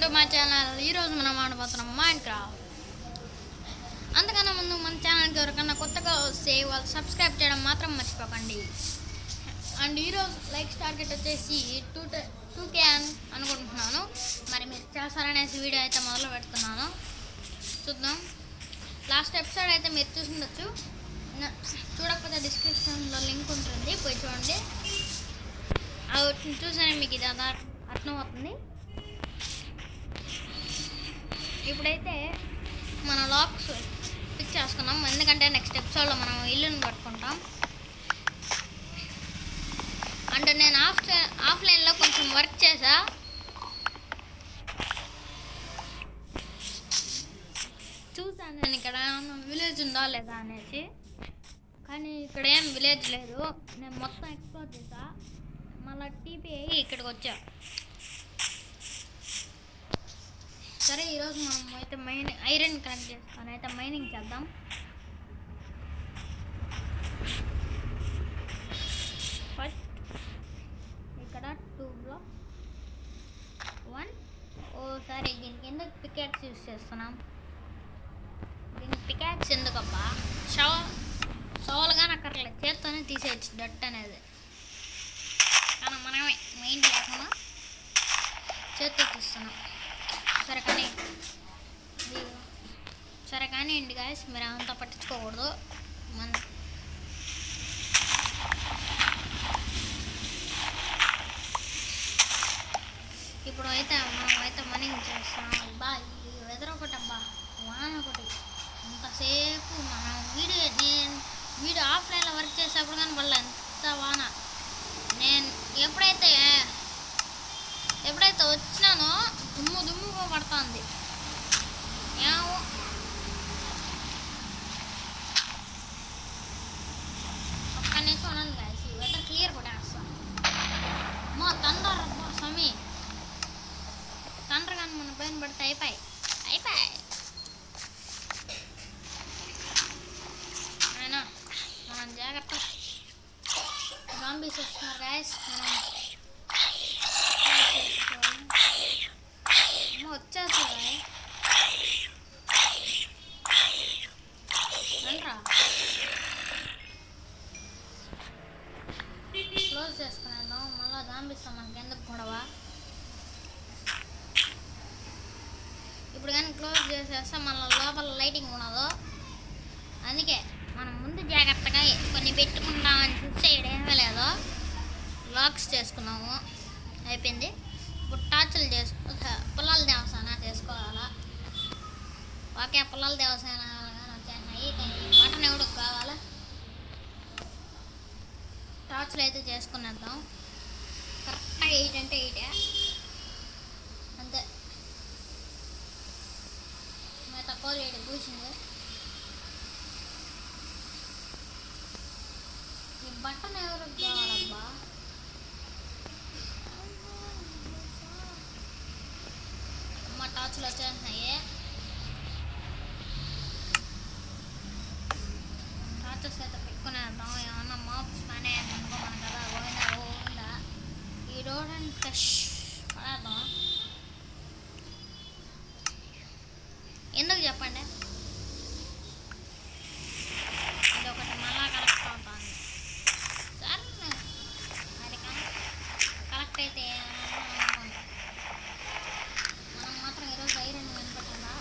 To my channel. ఈరోజు మనం ఆడబోతున్నాం Minecraft. అంతకన్నా ముందు మన ఛానల్కి ఎవరికన్నా కొత్తగా వస్తే వాళ్ళు సబ్స్క్రైబ్ చేయడం మాత్రం మర్చిపోకండి. అండ్ ఈరోజు లైక్స్ టార్గెట్ వచ్చేసి 2K అనుకుంటున్నాను. మరి మీరు చేస్తారనేసి వీడియో అయితే మొదలు పెడుతున్నాను. చూద్దాం. లాస్ట్ ఎపిసోడ్ అయితే మీరు చూసుండొచ్చు. చూడకపోతే డిస్క్రిప్షన్లో లింక్ ఉంటుంది, పోయి చూడండి. చూసానే మీకు ఇది అర్థం అవుతుంది. ఇప్పుడైతే మన లాక్స్ పిక్ చేసుకున్నాం, ఎందుకంటే నెక్స్ట్ ఎపిసోడ్లో మనం ఇల్లుని కట్టుకుంటాం. అంటే నేను ఆఫ్లైన్లో కొంచెం వర్క్ చేసా. చూసాను నేను ఇక్కడ విలేజ్ ఉందా లేదా అనేసి, కానీ ఇక్కడ ఏం విలేజ్ లేదు. నేను మొత్తం ఎక్స్ప్లోర్ చేసా, మళ్ళీ టీపీ అయ్యి ఇక్కడికి వచ్చా. సరే, ఈరోజు మనం అయితే ఐరన్ కనెక్ట్ చేసుకొని అయితే మైనింగ్ చేద్దాం. ఫస్ట్ ఇక్కడ 2 బ్లాక్ 1. సరే, దీనికి ఎందుకు పికాక్స్ యూస్ చేస్తున్నాం? దీనికి పికాక్స్ ఎందుకబ్బా? సవాలుగా అక్కర్లేదు, చేత్తోనే తీసేయచ్చు డట్ అనేది. కానీ మనమే మైండ్ లేకుండా చేత్తో తీస్తున్నాం. సరే కానివ్వండి గాయస్, మీరు అంతా పట్టించుకోకూడదు. ఇప్పుడు అయితే మనమైతే మైనింగ్ చేస్తాం. అబ్బా, ఈ వెదర్ ఒకటి, అబ్బా వాన ఒకటి. అంతసేపు మనం వీడియో ఆఫ్లైన్లో వర్క్ చేసేప్పుడు కానీ వల్ల ఎంత వాన. నేను ఎప్పుడైతే వచ్చినానో దుమ్ముగా పడుతుంది. ఏమో ఒక్క నిమిషం ఉండండి గాయస్, ఈ వెదర్ క్లియర్ కొట్టేస్తాను. మా తండ్రి స్వామి, తండ్రి కానీ మన పైన పడితే అయిపోయి అయినా మనం జాగ్రత్త. జాంబీస్ వస్తున్నారు గాయస్, మనం వచ్చేస్తుంది. క్లోజ్ చేసుకునేద్దాం, మళ్ళీ జాంబీస్ మనకి ఎందుకు గొడవ. ఇప్పుడు కానీ క్లోజ్ చేసేస్తే మళ్ళీ లోపల లైటింగ్ ఉండదు. అందుకే మనం ముందు జాగ్రత్తగా కొన్ని పెట్టుకుంటామని చూస్తే ఏమీ లేదు. లాక్స్ చేసుకున్నాము, అయిపోయింది. ఇప్పుడు టార్చులు పుల్లల దేవసాన చేసుకోవాలా. ఓకే, పుల్లల దేవసాన వచ్చాయి, కానీ మటన్ ఎవడికి కావాలా? టార్చులు అయితే చేసుకునేద్దాం. కరెక్ట్గా 8 అంటే 8 అంతే. తక్కువ 7 కూర్చుంది. ఈ బట్టన్ ఎవరికి కావాలబ్బా? అమ్మ, టార్చులు వచ్చేస్తున్నాయి. టార్చెస్ అయితే పెట్టుకునేద్దాం. ఏమన్నా మాప్స్ కానీ అనుకోమని కదా, గోవిందా ఈ రోడ్ అండ్ ఫ్రెష్ పడేద్దాం. ఎందుకు చెప్పండి, ఇది ఒకటి మళ్ళా కరెక్ట్ అవుతుంది. సరే, అది కరెక్ట్ అయితే అనుకోండి. మనం మాత్రం ఈరోజు ఐరన్ కనిపెట్టాలా.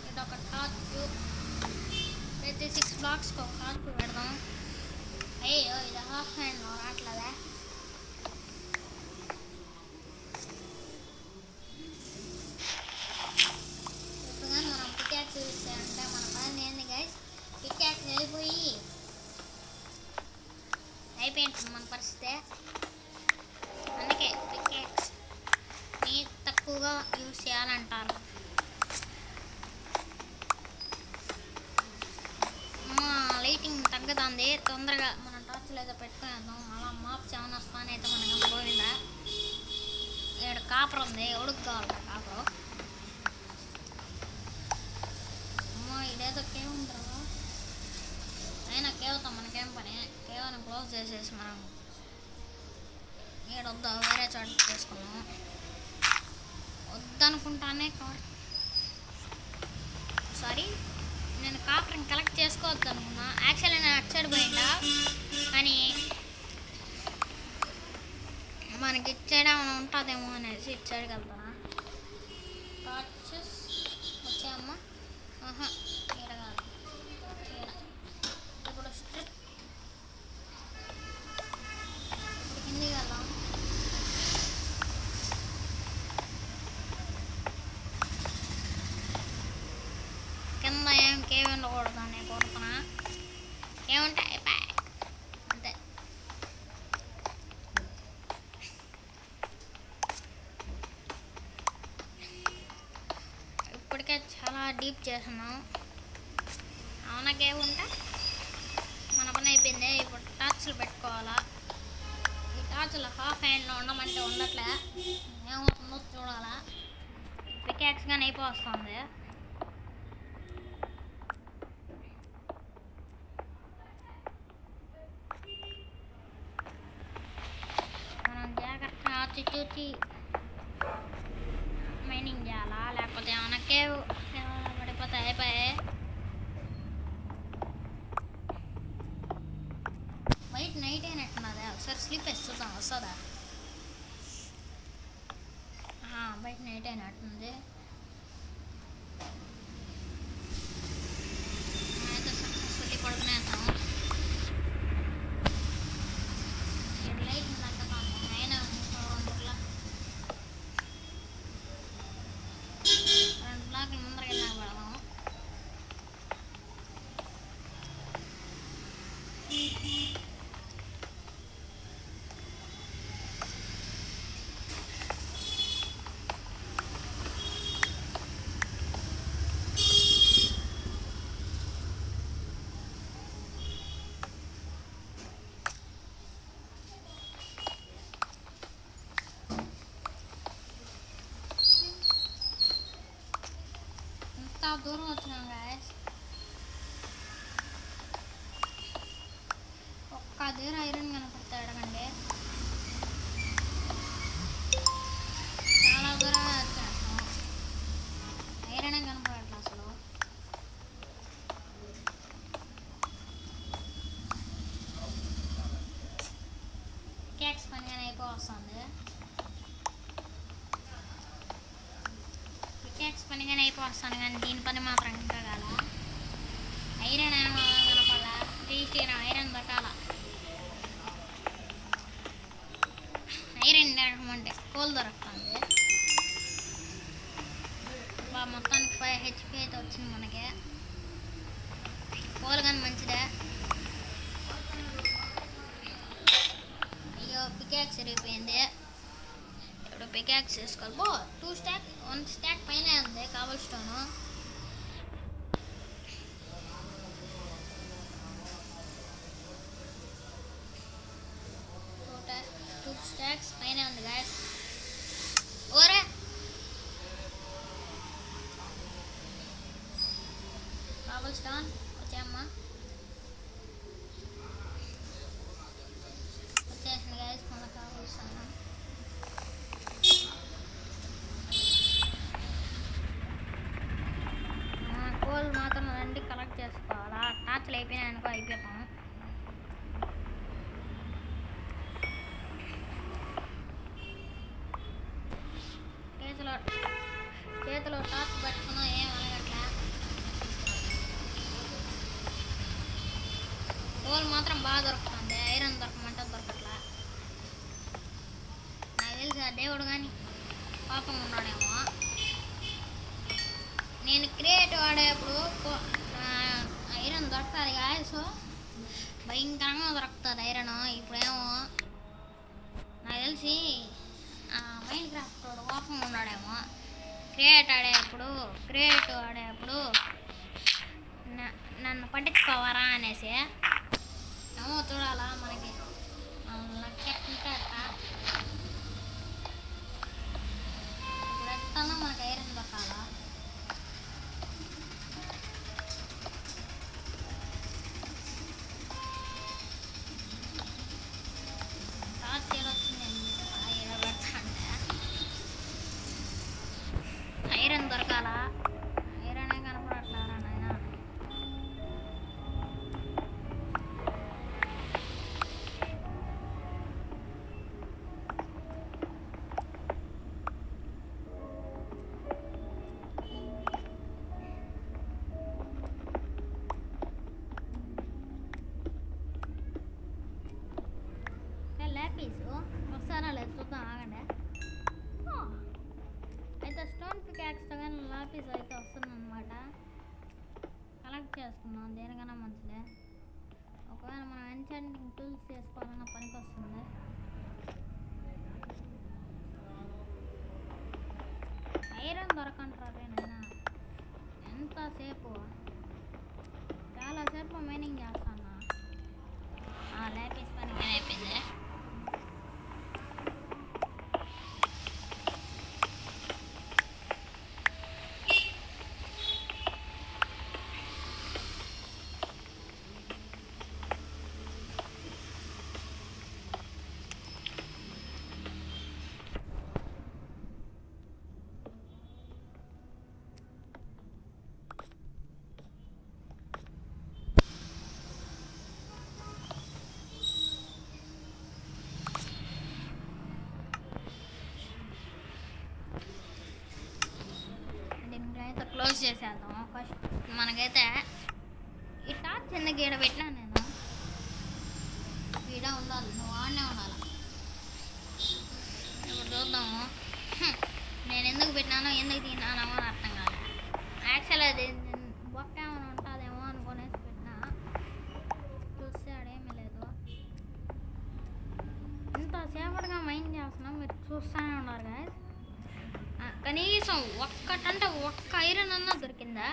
ఇది ఒక టార్చ్ అయితే 6 బ్లాక్స్కి ఒక టార్చ్ పెడదాం. అయ్యో, ఇది హాఫ్ హ్యాండ్లో రావట్లేదా? ఇప్పుడు కానీ మనం పికాక్స్ చూస్తే అంటే మన పని ఏంది గైస్, పికాక్స్ అయిపోయింది మన పరిస్థితి. అందుకే పికాక్స్ తక్కువగా యూజ్ చేయాలంటారు. లైటింగ్ తగ్గుతుంది, తొందరగా మనం టార్చ్లు అయితే పెట్టుకునేద్దాం. అలా మాప్స్ ఏమన్నా స్పాన్ అయితే మనకి పోయిందా. ఇక్కడ కాపర్ ఉంది, ఎవడికి కావాలి కాపరు? అమ్మో, ఇదేదో కేవ్ ఉంటుందా? అయినా కేవ్తో మనకేం పని? కేవ్ని క్లోజ్ చేసేసి మనం వద్దా వేరే చోట చేసుకున్నాం. వద్దనుకుంటానే సారీ, నేను కాపర్ని కలెక్ట్ చేసుకోవద్దు అనుకున్నా. యాక్చువల్లీ నేను అటు సైడ్ పోయిందా, కానీ మనకి ఇటు సైడ్ ఏమైనా ఉంటుందేమో అనేసి ఇటు సైడ్కి వెళ్తానా. టార్చెస్ వచ్చాయమ్మా. ఆహా, ఇక్కడ కాదు, ఇప్పుడు స్ట్రిప్ కిందికి వెళ్దాం. కింద ఏం కేవ్ ఉండకూడదు అని కోరుతున్నా. ఏముంటాయి బ్యాగ్ అంతే. ఇప్పటికే చాలా డీప్ చేస్తున్నాం. అవునా, కేవ్ ఉంటే మన పని అయిపోయింది. ఇప్పుడు టార్చ్లు పెట్టుకోవాలా. ఈ టార్చ్లు హాఫ్ హ్యాండ్లో ఉండమంటే ఉండట్లే, ఏమవుతుందో చూడాలా. పికాక్స్ కానీ అయిపోతుంది. మనం జాగ్రత్తగా ఆచి చూచి మైనింగ్ చేయాలా, లేకపోతే ఏమైనా కేవ్ పడిపోతే అయిపోయాయి. బయట నైట్ అయినట్టున్నది, ఒకసారి స్లీప్ వేసి చూద్దాం వస్తుందా. బయట నైట్ అయినట్టుంది. అయితే సక్సెస్ఫుల్లీ పడుకునేద్దాం. లైట్ తగ్గతాము అయినా 2 బ్లాక్ల ముందరకి వెళ్ళాక పెడదాం. ఇంత దూరం వచ్చినాం గాయస్. ఒక్క దగ్గర ఐరన్ కనపడతా అడగండి. చాలా దూరం వచ్చేస్తాం, ఐరనే కనపడట్లేదు అసలు. పికాక్స్ పని కానీ అయిపోతుంది. పికాక్స్ పని కానీ అయిపోతాను, కానీ దీని పని మాత్రం ఇంకా కాల. ఐరన్ ఏమో కనపడాల, 3 ఐరన్ పెట్టాల. ఐరన్ అంటే కోల్ దొరుకుతుంది. మొత్తానికి 5 HP అయితే వచ్చింది మనకి. కోల్ కానీ మంచిదే. అయ్యో, పికాక్స్ విరిగిపోయింది. ఇప్పుడు పికాక్స్ వేసుకోవాలి. 2 స్టాక్ 1 స్టాక్ పైన ఉంది కాబల్ స్టోను. టూ స్టాక్స్ పైన ఉంది గాయస్. ఓరే, కాబల్ స్టోన్ వచ్చాయమ్మా, వచ్చేసింది గాయస్ మన కాబల్ స్టోన్. కోల్ మాత్రం రండి కలెక్ట్ చేసుకోవాలా. టార్చ్లు అయిపోయినాయి అనుకో అయిపోతాం. చేతిలో టార్చ్ పట్టుకున్నా ఏం అనగట్లా. కోల్ మాత్రం బాగా దొరుకుతుంది, ఐరన్ దొరకమంటే దొరకట్లా. నాకు తెలిసి ఆ దేవుడు కానీ పాపం ఉన్నాడేమో. నేను క్రియేటివ్ ఆడేప్పుడు ఐరన్ దొరకాలి గాయస్, భయంకరంగా దొరుకుతుంది ఐరన్. ఇప్పుడేమో నాకు తెలిసి మైండ్ క్రాఫ్ట్ ఓపెన్ ఉన్నాడేమో. క్రియేటివ్ ఆడేప్పుడు నన్ను పట్టించుకోవరా అనేసి ఏమో చూడాలా. మనకి లెక్క ఇప్పుడు ఎట్టన్నా మనకి ఐరన్ దొరకాలా. టార్చ్ వచ్చింది పికాక్స్తో కానీ లాపీస్ అయితే వస్తుందన్నమాట. కలెక్ట్ చేసుకున్నాం, దేనికైనా మంచిదే. ఒకవేళ మనం ఎన్చాంటింగ్ టూల్స్ చేసుకోవాలన్న పనికి వస్తుంది. ఐరన్ దొరకంటారే నాయనా, ఎంతసేపు చాలాసేపు మైనింగ్ చేస్తాను. లాపీస్ పని అయిపోయింది. క్లోజ్ చేసేద్దాం. ఫస్ట్ మనకైతే ఈ టార్చ్ ఎందుకు ఈడ పెట్టినా నేను, ఈడ ఉండాలి, నువ్వు ఆడనే ఉండాలి. ఇప్పుడు చూద్దాము నేను ఎందుకు పెట్టినానో ఎందుకు తిన్నానో అని అర్థం కాదు. యాక్చువల్ అది బొక్క ఏమైనా ఉంటుందేమో అనుకునేసి పెట్టినా, చూస్తే ఆడేమీ లేదు. ఇంతసేపటిగా మైండ్ చేస్తున్నాం, మీరు చూస్తూనే ఉన్నారు గాయస్. కనీసం ఒక్కటంటే ఒక్క ఐరన్ అన్నా దొరికిందా?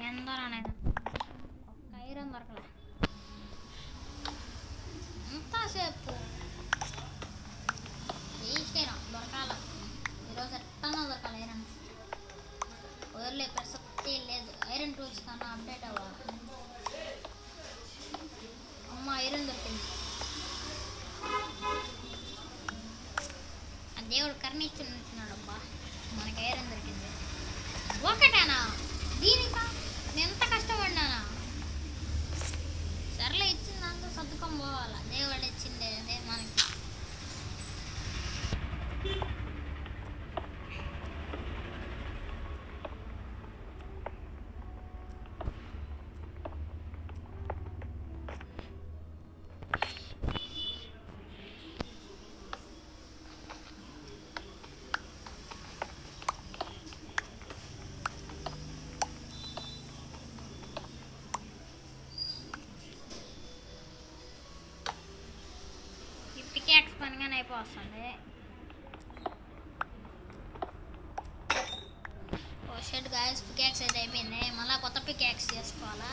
ఎందరో అనేది ఒక్క ఐరన్ దొరకలే. ఎంతసేపు వేస్టేనా, దొరకాల ఈరోజు ఎట్టన్నా దొరకాలి ఐరన్. వదిలే ప్రసక్తే లేదు. ఐరన్ టూల్స్ కన్నా అప్డేట్ అవ్వాలి. అమ్మ ఐరన్ దొరికింది. దేవుడు కర్ణించున్నాడు అబ్బా, మనకి ఐరన్ దొరికింది. ఒకటేనా దీనికా నేను ఎంత కష్టపడినానా? సర్లే, ఇచ్చిందంతా సర్దుకొని పోవాలా. దేవుడు ఇచ్చిందే అదే మనకి. పికాక్స్ పనిగానే అయిపోతుంది. ఓ షెడ్ గాయస్, పికాక్స్ అయితే అయిపోయింది. మళ్ళీ కొత్త పికాక్స్ చేసుకోవాలా.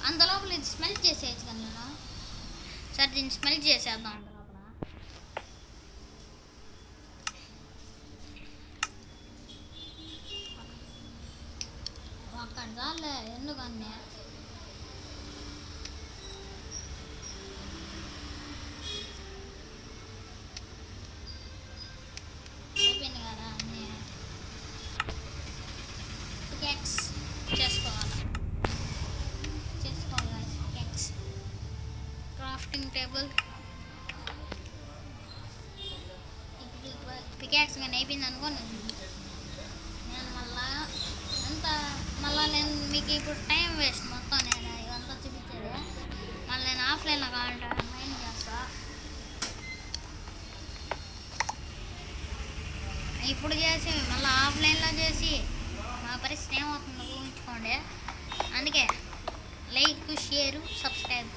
అందులోపల ఇది స్మెల్ చేసేయచ్చు కదా నేను. సరే దీన్ని స్మెల్ చేసేద్దాం. అందులోపల అక్కడ చాలే, ఎందుకన్నా అయిపోయింది కదా అన్నీ. పికాక్స్ చేసుకోవాలి పికాక్స్. క్రాఫ్టింగ్ టేబుల్ పికాక్స్ కానీ అయిపోయింది అనుకోండి. నేను మళ్ళీ నేను మీకు ఇప్పుడు టైం వేస్ట్ మొత్తం. నేను ఇవంతా చూపించేది మళ్ళీ నేను ఆఫ్లైన్లో కావాలంటే మైండ్ చేస్తా. ఇప్పుడు చేసి మళ్ళీ ఆఫ్లైన్లో చేసి మా పరిస్థితి ఏమవుతుందో ఊహించుకోండి. అందుకే లైక్, షేర్, సబ్స్క్రైబ్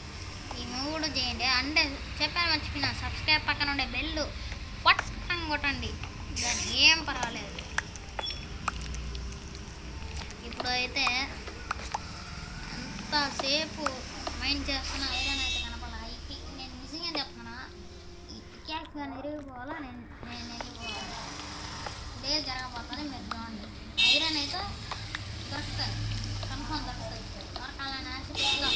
ఈ మూడు చేయండి. అంటే చెప్పాను, మర్చిపోయినా, సబ్స్క్రైబ్ పక్కన ఉండే బెల్ పట్టం కొట్టండి, దాన్ని ఏం పర్వాలేదు. ఇప్పుడు అయితే ఎంతసేపు మైండ్ చేస్తున్నా ఐరన్ అయితే కనపడాలి. నేను నిజంగా చెప్తున్నా, ఈ పికాక్స్ కానీ ఇరిగిపోవాలా, నేను ఇరిగిపోవాలి. ఇదే జరగబోతుంది, మీరు చూడండి. ఐరన్ అయితే దొరుకుతుంది, కన్ఫర్మ్ దొరుకుతుంది. దొరకాలని ఆశగా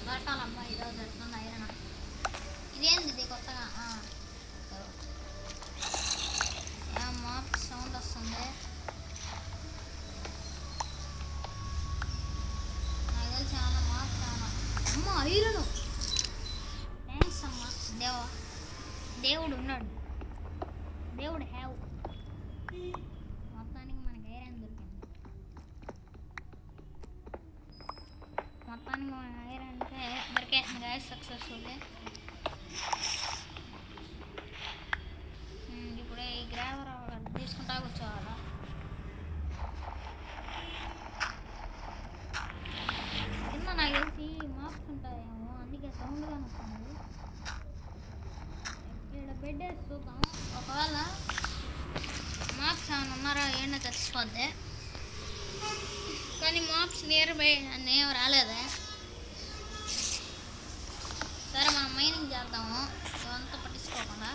దొరకాలమ్మా. ఈరోజు ఎట్లుంది ఐరన్? ఇదేంది ఇది కొత్తగా ఏమమ్మా సౌండ్ వస్తుంది? నాకు తెలిసి ఏమన్నా మార్క్స్ ఏమన్నా. అమ్మ ఐరన్, థ్యాంక్స్ అమ్మా. దేవుడు ఉన్నాడు, దేవుడు హ్యావ్. మొత్తానికి మనకి ఐరన్ దొరికింది. మొత్తానికి మన ఐరన్ అంటే దొరికేసింది గాయస్ సక్సెస్ఫుల్లీ. ఇప్పుడు ఈ గ్రావర్ తీసుకుంటా కూర్చోవాలా. కింద నాకు తెలిసి మార్క్స్ ఉంటాయేమో, అందుకే సౌండ్గా వస్తుంది. ఇక్కడ బెడ్ వేసి చూద్దాం, ఒకవేళ మార్క్స్ ఏమైనా ఉన్నారా ఏంటో తెలిసిపోద్ది. కానీ మార్క్స్ నియర్ బై అని ఏం రాలేదే. సరే మనం మైనింగ్ చేద్దాము ఇవంతా పట్టించుకోకుండా.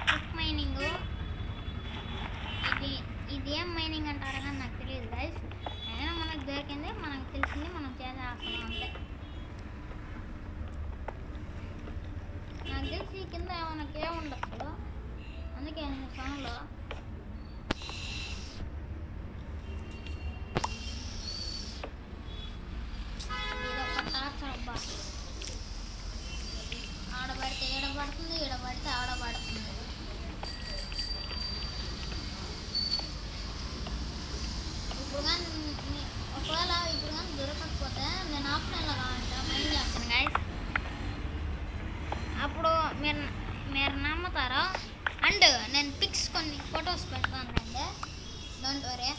క్విక్ మైనింగ్ ఇది ఏం మైనింగ్ అంటారా కానీ నాకు తెలియదు గైస్. అయినా మనకు దొరికింది, మనకు తెలిసింది, మనం చేసేస్తున్నాం అంతే. నాకు తెలిసి కింద మనకి ఏముండొచ్చు, అందుకే సౌండ్లో ఆడబడితే ఈడబడుతుంది, ఈడబడితే ఆడబడుతుంది. ఇప్పుడు కానీ ఒకవేళ ఇప్పుడు కానీ దొరకకపోతే నేను ఆఫ్లైన్లో కావాలంటే మైండ్ చేస్తాను గైస్. అప్పుడు మీరు నమ్ముతారా? అండ్ నేను పిక్స్ కొన్ని ఫొటోస్ పెడతాను రండి, డోంట్ వరీ.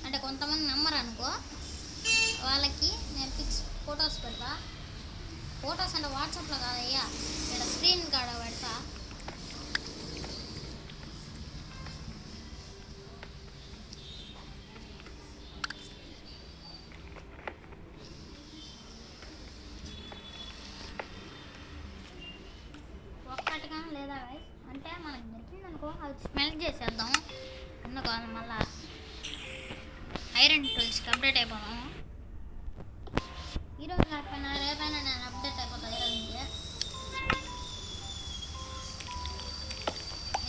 అంటే కొంతమంది నమ్మరు అనుకో, వాళ్ళకి నేను పిక్స్ ఫొటోస్ పెడతా. ఫొటోస్ అంటే వాట్సాప్లో కాదయ్యా, ఇక్కడ స్క్రీన్ కాడ పెడతా. ఒక్కటిగా లేదా గైస్, అంటే మనకు దొరికింది అనుకో అది స్మెల్ చేసేద్దాం. ఎందుకు మళ్ళీ ఐరన్ టూల్స్కి అప్డేట్ అయిపోదాం. ఈరోజు కాకపోయినా రేపైనా నేను అప్డేట్ అయిపోతాను ఈరోజుకి.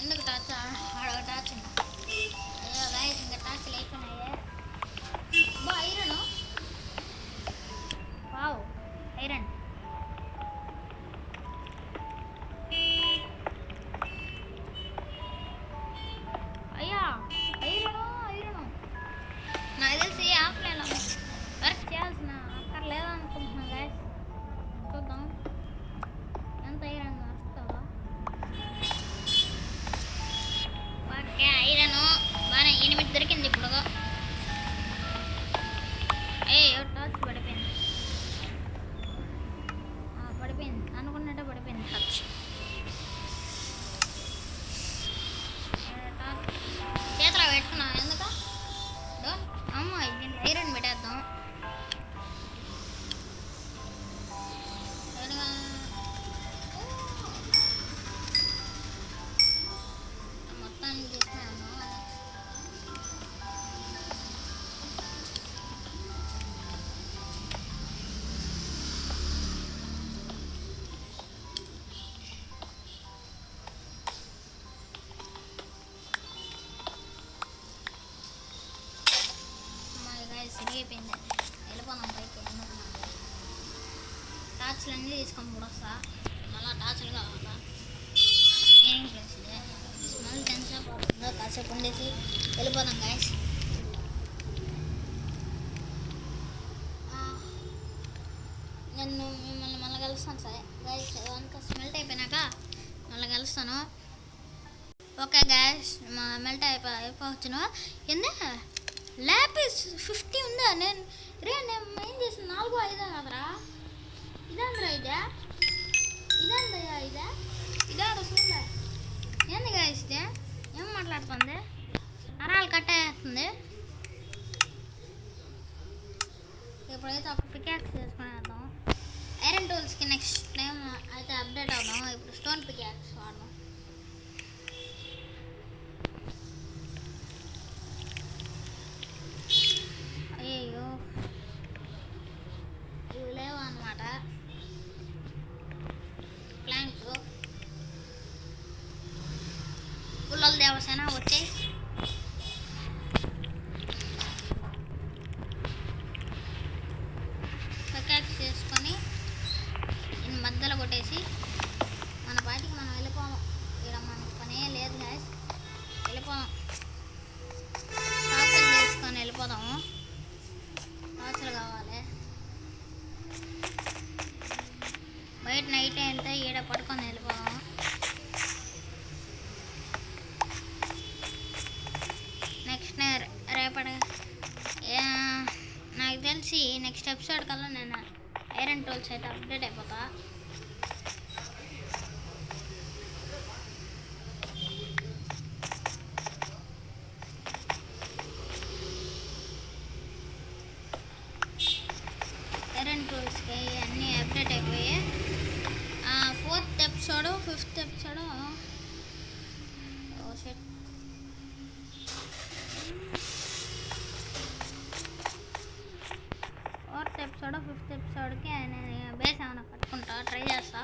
ఎందుకు టార్చ్ ఆడొక టార్చ్ అయ్యో గైస్, ఇంకా టార్చ్లు అయిపోయినాయే. బా ఐరన్, వావ్ ఐరన్. అయ్యా ఐరన్ నాకు తెలిసి ఆఫ్లైన్లో వర్క్ చేయాల్సిన అక్కర్లేదు అనుకుంటున్నాను గైస్. చూద్దాం ఎంత ఐరన్ వస్తుందో. ఓకే ఐరన్ బాగానే 8 దొరికింది ఇప్పుడు. అయ్యో టార్చ్ పడిపోయింది, పడిపోయింది అనుకున్నట్టే పడిపోయింది టార్చ్. చేతిలో పెట్టుకున్నాం ఎందుకు అమ్మ, దీంట్లో ఐరన్ పెట్టేద్దాం. మొత్తానికి తీసుకున్నాను. సరిగిపోయింది, వెళ్ళిపోదాం పైకి. టార్చ్లు అన్నీ తీసుకొని కూడా వస్తా, మళ్ళీ టార్చ్లు కావాలా. ఏం చేసింది స్మెల్ ఎంతసేపు అవుతుందో కాసేపు ఉండేసి వెళ్ళిపోదాం గైస్. నేను మిమ్మల్ని మళ్ళీ కలుస్తాను సార్ గైస్. అంతా స్మెల్ట్ అయిపోయినాక మళ్ళీ కలుస్తాను. ఓకే గైస్, మెల్ట్ అయిపోవచ్చును. ఎందు ల్యాపిస్ 50 ఉందా? నేను ఏం చేసిన 4, 5 కదరా. ఇదందరా ఇదందయ్యా ఇదా చూడలే. ఏంది గైస్ ఇదే? ఏం మాట్లాడుతుంది? నరాలు కట్టేస్తుంది. ఇప్పుడైతే ఒక పికాక్స్ చేసుకునేద్దాం. ఐరన్ టూల్స్కి నెక్స్ట్ టైం అయితే అప్డేట్ అవుదాం. ఇప్పుడు స్టోన్ పికాక్స్ వాడదాం. అయ్యో ఇవి లేవు అన్నమాట ప్లాంక్స్. పుల్లల దేవసేన వచ్చి పికాక్స్ చేసుకొని దీన్ని మధ్యలో కొట్టేసి మన పాటికి మనం వెళ్ళిపోము. ఇక్కడ మనకు పనే లేదు గాయస్, వెళ్ళిపోదాం. టార్చర్ చేసుకొని వెళ్ళిపోదాము. తెలిసి నెక్స్ట్ ఎపిసోడ్ కల్లా నేను ఐరన్ టూల్స్ అయితే అప్డేట్ అయిపోతా. ఐరన్ టూల్స్కి అన్నీ అప్డేట్ అయిపోయాయి. 4th episode 5th episode episode 5th ఎపిసోడ్కి నేను బేస్ ఏమైనా కట్టుకుంటా, ట్రై చేస్తా.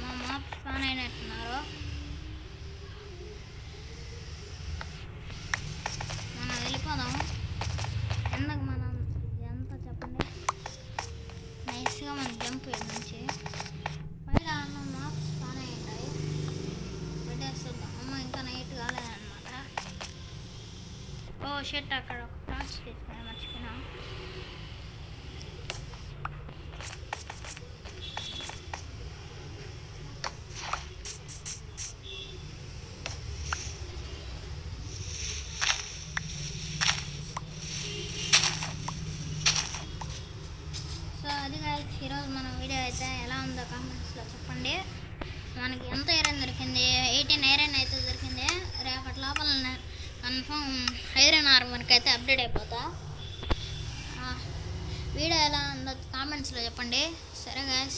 మా మాప్స్ స్పాన్ అయినట్టున్నారు. మనం వెళ్ళిపోదాం. ఎందుకు మనం ఎంత చెప్పండి, నైస్గా మనం జంప్ నుంచి పైగా మాప్స్ స్పాన్ అయి ఉంటాయి. పెట్టేస్తుందాం. అమ్మ ఇంకా నైట్ కాలేదన్నమాట. ఓ షర్ట్ అక్కడ ఒక టార్చ్ తీసుకుని మర్చిపోయినా. సో అది కాదు, ఈరోజు మన వీడియో అయితే ఎలా ఉందో కామెంట్స్లో చెప్పండి. మనకి ఎంత ఐరన్ దొరికింది? 18 ఐరన్ అయితే దొరికింది. రేపటి లోపల కన్ఫర్మ్ ఐరన్ ఆర్మర్కి అయితే అప్డేట్ అయిపోతా. వీడియో ఎలా ఉందో కామెంట్స్లో చెప్పండి. సరే గాయ్స్.